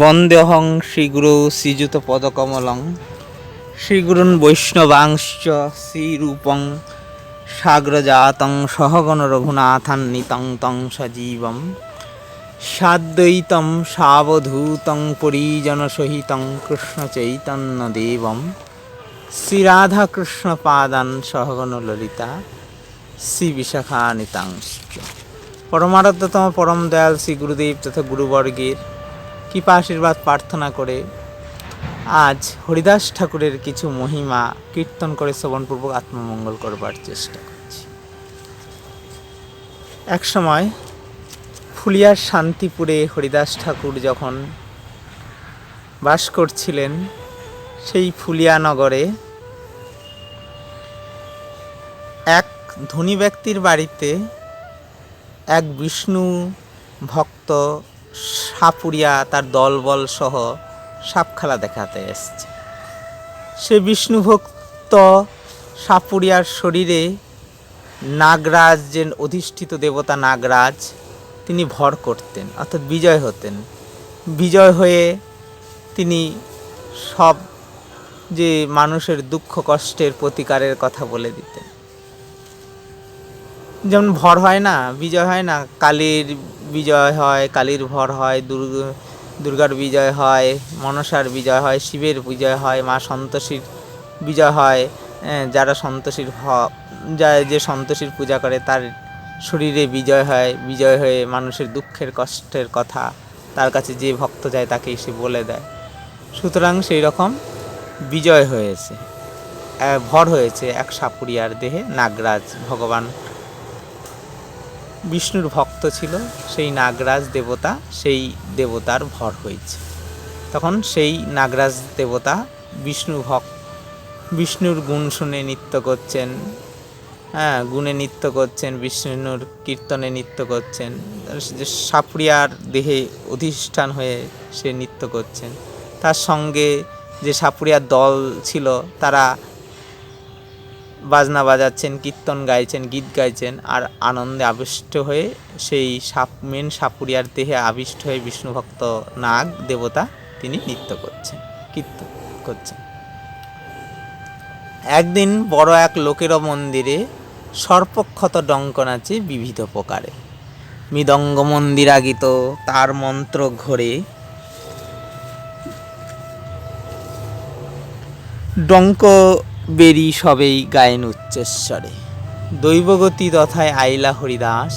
বন্দেহং শ্রীগুরু শ্রীযুতপদকমলং শ্রীগুরুन् বৈষ্ণবাংশ্চ শ্রীরূপং সাগ্রজাতং সহগণ রঘুনাথান্বিতং তং সজীবং সাদ্বৈতং সাবধূতং পরিজনসহিতং কৃষ্ণচৈতন্যদেবং শ্রীরাধাকৃষ্ণপাদাन् সহগণ ললিতা শ্রীবিশাখান্বিতাংশ্চ। পরমারাধ্যতম পরম দয়াল শ্রী গুরুদেব তথা গুরুবর্গের কৃপা আশীর্বাদ প্রার্থনা করে আজ হরিদাস ঠাকুরের কিছু মহিমা কীর্তন করে শ্রবণপূর্বক আত্মমঙ্গল করবার চেষ্টা করছি। এক সময় ফুলিয়ার শান্তিপুরে হরিদাস ঠাকুর যখন বাস করছিলেন, সেই ফুলিয়া নগরে এক ধনী ব্যক্তির বাড়িতে এক বিষ্ণু ভক্ত সাপুরিয়া তার দলবল সহ সাপ খেলা দেখাতে এসছে। সে বিষ্ণু ভক্ত সাপুরিয়ার শরীরে নাগরাজ, যে অধিষ্ঠিত দেবতা নাগরাজ, তিনি ভর করতেন, অর্থাৎ বিজয় হতেন। বিজয় হয়ে তিনি সব যে মানুষের দুঃখ কষ্টের প্রতিকারের কথা বলে দিতেন। যেমন ভর হয় না, বিজয় হয় না, কালীর বিজয় হয়, কালীর ভর হয়, দুর্গার বিজয় হয়, মনসার বিজয় হয়, শিবের বিজয় হয়, মা সন্তোষীর বিজয় হয়। যারা সন্তোষীর যে সন্তোষীর পূজা করে তার শরীরে বিজয় হয়। বিজয় হয়ে মানুষের দুঃখের কষ্টের কথা তার কাছে যে ভক্ত যায় তাকে এসে বলে দেয়। সুতরাং সেই রকম বিজয় হয়েছে, ভর হয়েছে এক সাপুরিয়ার দেহে। নাগরাজ ভগবান বিষ্ণুর ভক্ত ছিল, সেই নাগরাজ দেবতা, সেই দেবতার ভর হয়েছে। তখন সেই নাগরাজ দেবতা বিষ্ণুর গুণ শুনে নৃত্য করছেন, গুণে নৃত্য করছেন, বিষ্ণুর কীর্তনে নৃত্য করছেন। যে সাপুরিয়ার দেহে অধিষ্ঠান হয়ে সে নৃত্য করছেন। তার সঙ্গে যে সাপুরিয়ার দল ছিল তারা বাজনা বাজাচ্ছেন, কীর্তন গাইছেন, গীত গাইছেন, আর আনন্দে আবিষ্ট হয়ে সেই মেন সাপুরিয়ার দেহে আবিষ্ট হয়ে বিষ্ণুভক্ত নাগ দেবতা তিনি নৃত্য করছেন, কীর্তন করছেন। একদিন বড় এক লোকেরও মন্দিরে সর্পক্ষত ডঙ্ক নাচে বিবিধ প্রকারে। মৃদঙ্গ মন্দিরাগিত তার মন্ত্র ঘোরে, ডঙ্ক বেরি সবেই গায়েন উচ্চস্বরে। দৈবগতি তথায় আইলা হরিদাস,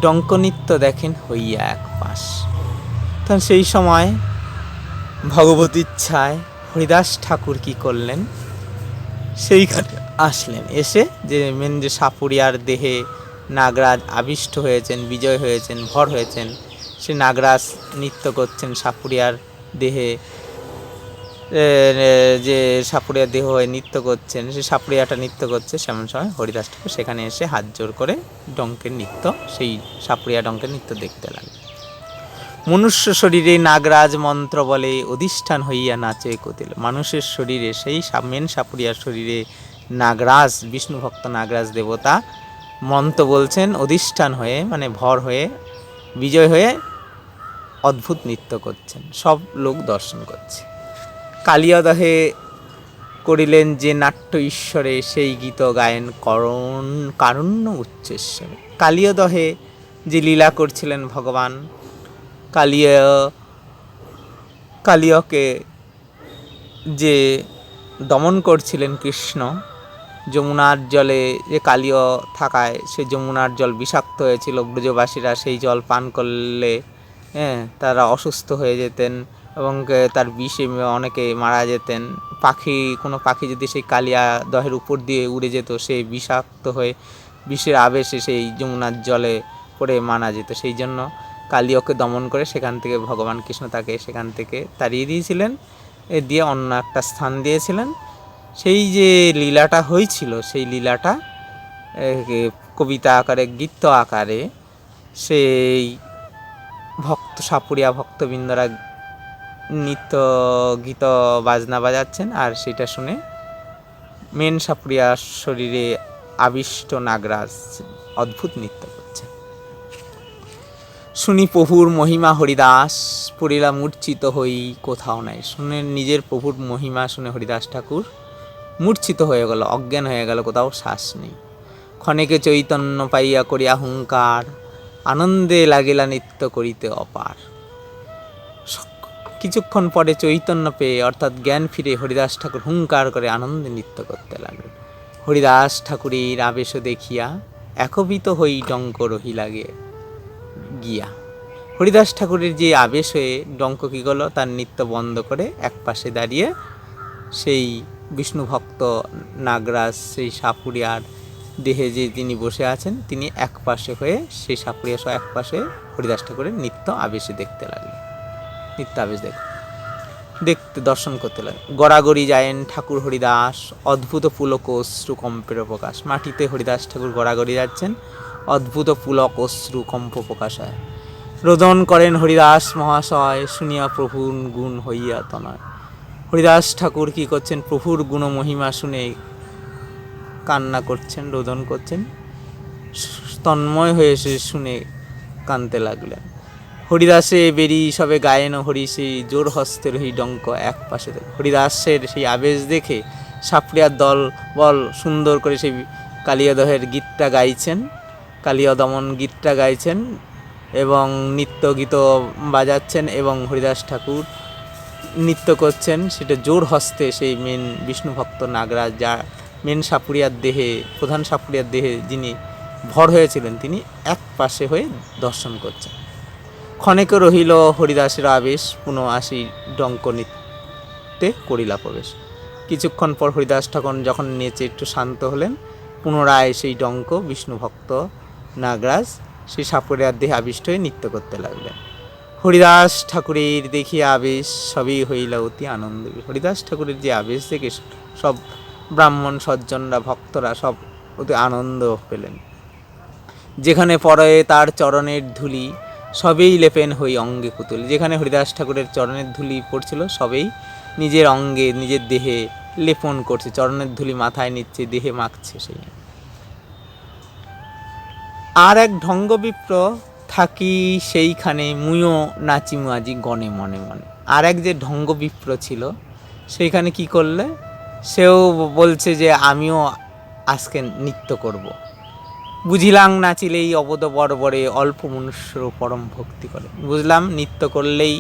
ডঙ্কনৃত্য দেখেন হইয়া এক পাশ। তখন সেই সময় ভগবত ইচ্ছায় হরিদাস ঠাকুর কি করলেন, সেইখানে আসলেন। এসে যে মেন সাপুরিয়ার দেহে নাগরাজ আবিষ্ট হয়েছেন, বিজয় হয়েছেন, ভর হয়েছেন, সে নাগরাজ নৃত্য করছেন সাপুরিয়ার দেহে। যে সাপুরিয়া দেহ হয়ে নৃত্য করছেন, সে সাপুরিয়াটা নৃত্য করছে, সেমন সময় হরিদাস ঠাকুর সেখানে এসে হাত জোর করে ডঙ্কের নৃত্য, সেই সাপুরিয়া ডঙ্কের নৃত্য দেখতে লাগলেন। মনুষ্য শরীরে নাগরাজ মন্ত্র বলে অধিষ্ঠান হইয়া নাচে কোতিল। মানুষের শরীরে, সেই মেন সাপুরিয়ার শরীরে নাগরাজ, বিষ্ণুভক্ত নাগরাজ দেবতা মন্ত্র বলছেন, অধিষ্ঠান হয়ে মানে ভর হয়ে বিজয় হয়ে অদ্ভুত নৃত্য করছেন, সব লোক দর্শন করছে। কালিয়দহে করিলেন যে নাট্য ঈশ্বরে, সেই গীত গায়েন কারুণ্য উচ্চেশ্বরে। কালিয়দহে যে লীলা করছিলেন ভগবান, কালিয়কে যে দমন করছিলেন কৃষ্ণ, যমুনার জলে যে কালিয় থাকায় সে যমুনার জল বিষাক্ত হয়েছিল, ব্রজবাসীরা সেই জল পান করলে তারা অসুস্থ হয়ে যেতেন এবং তার বিষে অনেকে মারা যেতেন। কোনো পাখি যদি সেই কালিয়া দহের উপর দিয়ে উড়ে যেত, সে বিষাক্ত হয়ে বিষের আবেশে সেই যমুনার জলে পড়ে মারা যেত। সেই জন্য কালিয়কে দমন করে সেখান থেকে ভগবান কৃষ্ণ তাকে সেখান থেকে তাড়িয়ে দিয়েছিলেন, দিয়ে অন্য একটা স্থান দিয়েছিলেন। সেই যে লীলাটা হয়েছিল, সেই লীলাটা কবিতা আকারে, গীত আকারে সেই সাপুরিয়া ভক্তবৃন্দরা নৃত্য গীত বাজনা বাজাচ্ছেন, আর সেটা শুনে মেন সাপুরিয়ার শরীরে আবিষ্ট নাগরাজ অদ্ভুত নৃত্য করছেন। শুনি প্রভুর মহিমা হরিদাস, পড়িলা মূর্ছিত হই কোথাও নাই। শুনে নিজের প্রভুর মহিমা শুনে হরিদাস ঠাকুর মূর্ছিত হয়ে গেল, অজ্ঞান হয়ে গেল, কোথাও শ্বাস নেই। ক্ষণেকে চৈতন্য পাইয়া করিয়া হুঙ্কার, আনন্দে লাগিলা নৃত্য করিতে অপার। কিছুক্ষণ পরে চৈতন্য পেয়ে অর্থাৎ জ্ঞান ফিরে হরিদাস ঠাকুর হুঙ্কার করে আনন্দে নৃত্য করতে লাগলেন। হরিদাস ঠাকুরের আবেশ দেখিয়া একবিত হই ডঙ্ক রহিলা গিয়া। হরিদাস ঠাকুরের যে আবেশ হয়ে ডঙ্ক কী করলো, তার নৃত্য বন্ধ করে এক পাশে দাঁড়িয়ে সেই বিষ্ণু ভক্ত নাগরাজ সেই সাপুরিয়ার দেহে যে তিনি বসে আছেন, তিনি এক পাশে হয়ে সেই সাপুরিয়া সহ এক পাশে হরিদাস ঠাকুরের নিত্য আবেশে দেখতে লাগলেন। নিত্য আবেশ দেখতে দর্শন করতে লাগলেন। গড়াগড়ি যায়েন ঠাকুর হরিদাস, অদ্ভুত পুলক অশ্রু কম্পের প্রকাশ। মাটিতে হরিদাস ঠাকুর গড়াগড়ি যাচ্ছেন, অদ্ভুত পুলক অশ্রু কম্প প্রকাশ হয়। রোদন করেন হরিদাস মহাশয়, শুনিয়া প্রভুর গুণ হইয়া তনয়। হরিদাস ঠাকুর কি করছেন, প্রভুর গুণ মহিমা শুনে কান্না করছেন, রোদন করছেন, তন্ময় হয়ে সে শুনে কাঁদতে লাগলেন। হরিদাসে বেরি সবে গায়েন হরি, সেই জোর হস্তের হই ডঙ্ক এক পাশে। হরিদাসের সেই আবেশ দেখে সাপড়িয়ার দল বল সুন্দর করে সেই কালিয়াদহের গীতটা গাইছেন, কালিয়া দমন গীতটা গাইছেন এবং নৃত্য গীত বাজাচ্ছেন এবং হরিদাস ঠাকুর নৃত্য করছেন। সেটা জোর হস্তে সেই মেন বিষ্ণু ভক্ত নাগরাজ, যা মেন সাপুরিয়ার দেহে, প্রধান সাপুরিয়ার দেহে যিনি ভর হয়েছিলেন, তিনি এক পাশে হয়ে দর্শন করছেন। ক্ষণেকে রহিল হরিদাসের আবেশ, পুনঃ আসি ডঙ্ক নৃত্যে করিলা প্রবেশ। কিছুক্ষণ পর হরিদাস ঠাকুর যখন নেচে একটু শান্ত হলেন, পুনরায় সেই ডঙ্ক বিষ্ণু ভক্ত নাগরাজ সেই সাপুরিয়ার দেহে আবিষ্ট হয়ে নৃত্য করতে লাগলেন। হরিদাস ঠাকুরের দেখিয়া আবেশ, সবই হইলা অতি আনন্দ। হরিদাস ঠাকুরের যে আবেশ দেখে সব ব্রাহ্মণ সজ্জনরা ভক্তরা সব অতি আনন্দ পেলেন। যেখানে পড়ে তার চরণের ধুলি, সবেই লেপেন হই অঙ্গে পুতুল। যেখানে হরিদাস ঠাকুরের চরণের ধুলি পড়ছিল, সবেই নিজের অঙ্গে নিজের দেহে লেপন করছে, চরণের ধুলি মাথায় নিচ্ছে, দেহে মাখছে। সেই আর এক ঢঙ্গবিপ্র থাকি সেইখানে, মুইও নাচিমু আজি গণে মনে মনে। আর এক যে ঢঙ্গবিপ্র ছিল, সেইখানে কি করলে, সেও বলছে যে আমিও আজকে নৃত্য করব। বুঝিলাম নাচিলেই অবধ বর্বরে, অল্প মনুষ্য পরম ভক্তি করে। বুঝলাম নৃত্য করলেই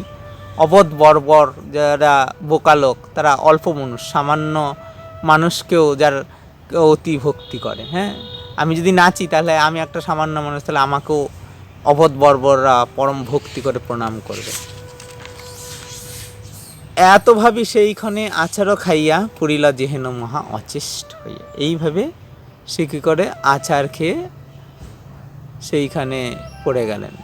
অবধ বর্বর যারা বোকালোক, তারা অল্প মানুষ, সামান্য মানুষকেও যার অতি ভক্তি করে। হ্যাঁ, আমি যদি নাচি তাহলে আমি একটা সামান্য মানুষ, তাহলে আমাকেও অবধ বর্বররা পরম ভক্তি করে প্রণাম করবে। এত ভাবি সেইখানে আচারও খাইয়া, পড়িলা যেহেন মহা অচেষ্ট হইয়া। এইভাবে সে কী করে, আচার খেয়ে সেইখানে পড়ে গেলেন।